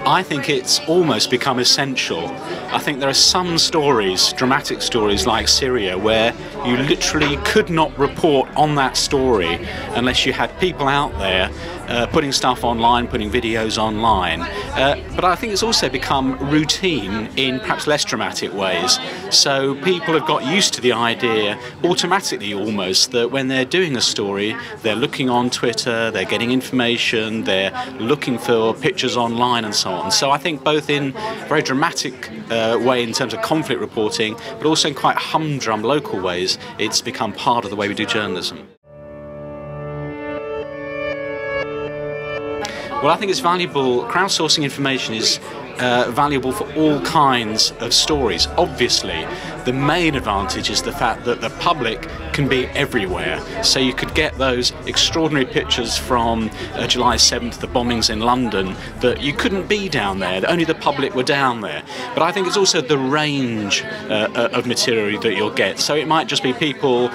I think it's almost become essential. I think there are some stories, dramatic stories like Syria, where you literally could not report on that story unless you had people out there putting stuff online, putting videos online. But I think it's also become routine in perhaps less dramatic ways. So people have got used to the idea, automatically almost, that when they're doing a story, they're looking on Twitter, they're getting information, they're looking for pictures online and so on. So I think both in a very dramatic way in terms of conflict reporting, but also in quite humdrum local ways, it's become part of the way we do journalism. Well, I think it's valuable. Crowdsourcing information is valuable for all kinds of stories. Obviously, the main advantage is the fact that the public can be everywhere. So you could get those extraordinary pictures from July 7th, the bombings in London, that you couldn't be down there, that only the public were down there. But I think it's also the range of material that you'll get. So it might just be people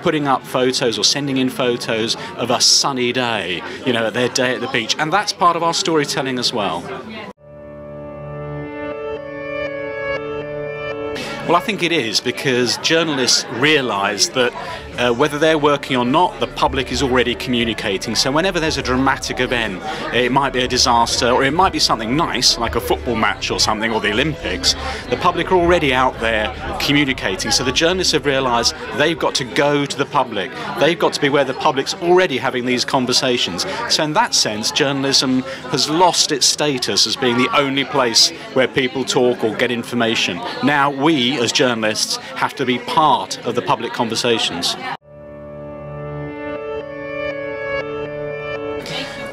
putting up photos or sending in photos of a sunny day, you know, their day at the beach. And that's part of our storytelling as well. Well, I think it is, because journalists realise that whether they're working or not, the public is already communicating. So whenever there's a dramatic event, it might be a disaster, or it might be something nice, like a football match or something, or the Olympics, the public are already out there communicating. So the journalists have realised they've got to go to the public. They've got to be where the public's already having these conversations. So in that sense, journalism has lost its status as being the only place where people talk or get information. Now we, as journalists, have to be part of the public conversations.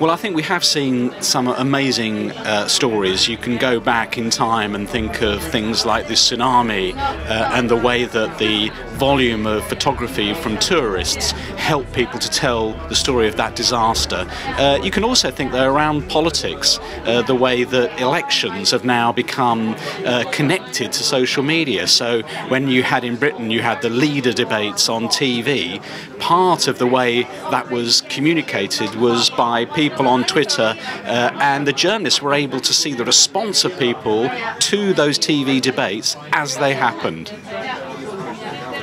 Well, I think we have seen some amazing stories. You can go back in time and think of things like the tsunami and the way that the volume of photography from tourists helped people to tell the story of that disaster. You can also think that around politics, the way that elections have now become connected to social media. So when you had in Britain, you had the leader debates on TV, part of the way that was communicated was by people on Twitter, and the journalists were able to see the response of people to those TV debates as they happened.